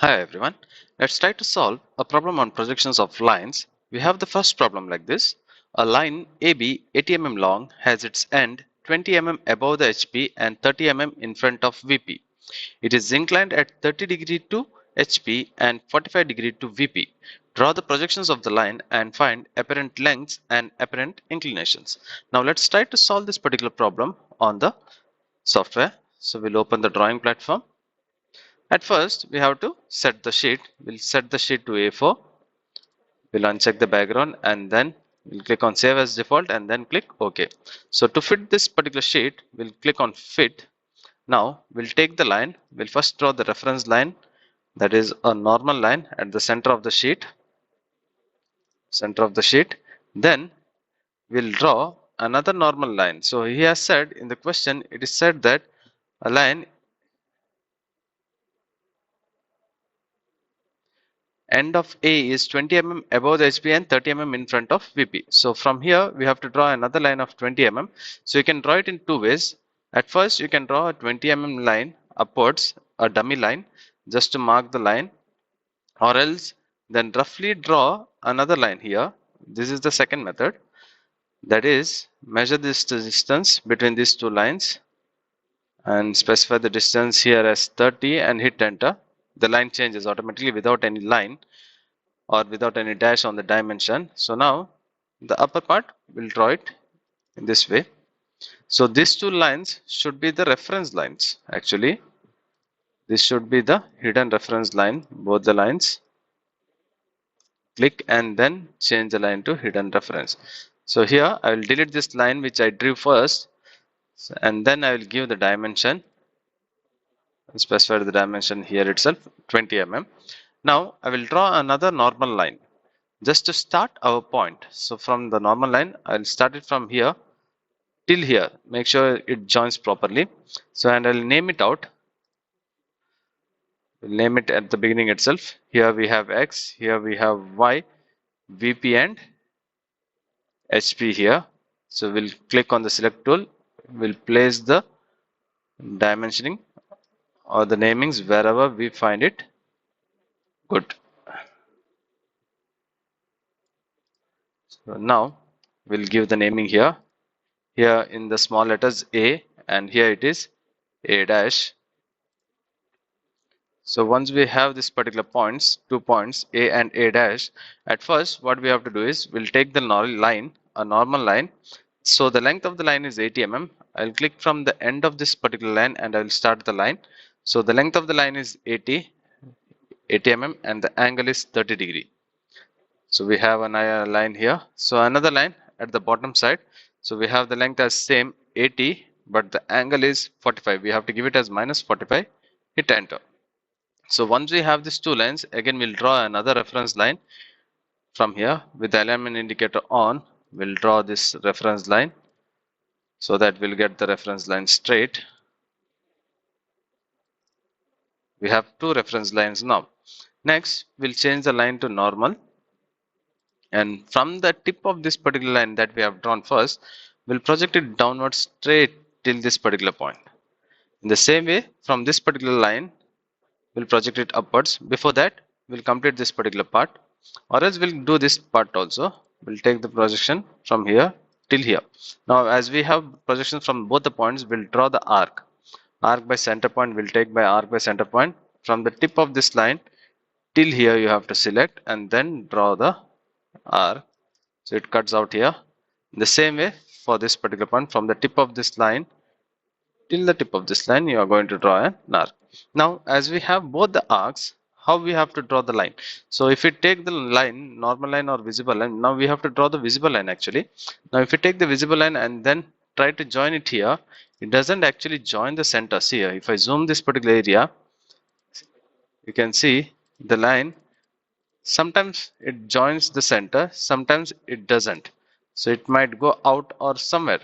Hi everyone, let's try to solve a problem on projections of lines. We have the first problem like this. A line AB 80 mm long has its end 20 mm above the HP and 30 mm in front of VP. It is inclined at 30 degree to HP and 45 degree to VP. Draw the projections of the line and find apparent lengths and apparent inclinations. Now let's try to solve this particular problem on the software. So we'll open the drawing platform. At first, we have to set the sheet. We'll set the sheet to A4. We'll uncheck the background and then we'll click on Save as Default and then click OK. So to fit this particular sheet, we'll click on Fit. Now, we'll take the line. We'll first draw the reference line. That is a normal line at the center of the sheet. Then we'll draw another normal line. So he has said in the question, it is said that a line end of A is 20 mm above the HP and 30 mm in front of VP. So from here we have to draw another line of 20 mm. So you can draw it in two ways. At first you can draw a 20 mm line upwards, a dummy line, just to mark the line, or else then roughly draw another line here. This is the second method, that is measure this distance between these two lines and specify the distance here as 30 and hit enter. The line changes automatically without any line or without any dash on the dimension. So now the upper part will draw it in this way. So these two lines should be the reference lines. Actually, this should be the hidden reference line, both the lines. Click and then change the line to hidden reference. So here I will delete this line which I drew first, and then I will give the dimension and specify the dimension here itself 20 mm. Now I will draw another normal line just to start our point. So from the normal line, I'll start it from here till here. Make sure it joins properly. So and I'll name it out. We'll name it at the beginning itself. Here we have X, here we have Y, VP and HP here. So we'll click on the select tool. We'll place the dimensioning or the namings wherever we find it good. So now we'll give the naming here. Here in the small letters A, and here it is A dash. So once we have this particular points, 2 points A and A dash, at first what we have to do is we'll take the line, a normal line. So the length of the line is 80 mm. I'll click from the end of this particular line and I'll start the line. So the length of the line is 80 mm and the angle is 30 degree. So we have another line here. So another line at the bottom side. So we have the length as same 80, but the angle is 45. We have to give it as minus 45. Hit enter. So once we have these two lines, again we'll draw another reference line from here with the alignment indicator on. We'll draw this reference line so that we'll get the reference line straight. We have two reference lines now. Next, we'll change the line to normal. And from the tip of this particular line that we have drawn first, we'll project it downwards straight till this particular point. In the same way, from this particular line, we'll project it upwards. Before that, we'll complete this particular part, or else we'll do this part also. We'll take the projection from here till here. Now as we have projection from both the points, we'll draw the arc by center point. We'll take by arc by center point. From the tip of this line till here you have to select and then draw the arc. So it cuts out here. In the same way, for this particular point, from the tip of this line till the tip of this line, you are going to draw an arc. Now as we have both the arcs, how we have to draw the line? So if we take the line, normal line or visible line, now we have to draw the visible line actually. Now if we take the visible line and then try to join it here, it doesn't actually join the center. See here, if I zoom this particular area, you can see the line, sometimes it joins the center, sometimes it doesn't. So it might go out or somewhere.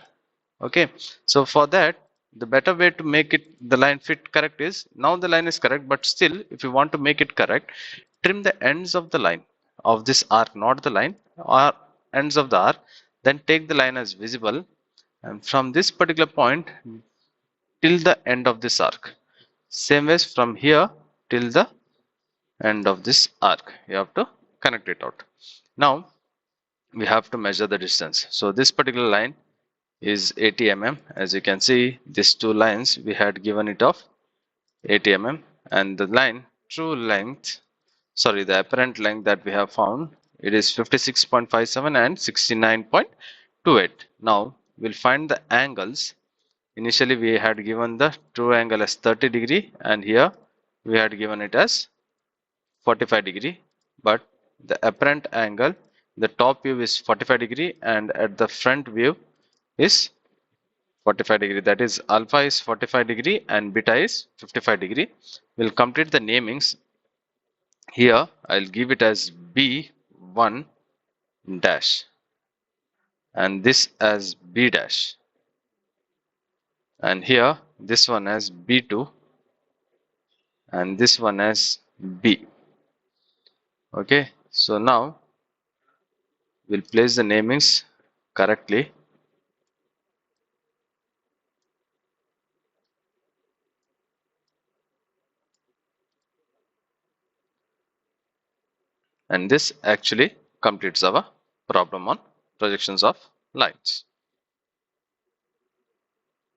Okay, so for that, the better way to make it the line fit correct is, now the line is correct, but still if you want to make it correct, trim the ends of the line of this arc, not the line or ends of the arc, then take the line as visible, and from this particular point till the end of this arc, same as from here till the end of this arc. You have to connect it out. Now we have to measure the distance. So this particular line is 80 mm. As you can see, these two lines we had given it of 80 mm, and the line true length, sorry, the apparent length that we have found, it is 56.57 and 69.28. Now we'll find the angles. Initially we had given the true angle as 30 degree, and here we had given it as 45 degree, but the apparent angle, the top view is 45 degree, and at the front view is 45 degree. That is, alpha is 45 degree and beta is 55 degree. We'll complete the namings. Here I'll give it as B1 dash, and this as B dash, and here this one as B2, and this one as B. Okay, so now we'll place the namings correctly. And this actually completes our problem on projections of lines.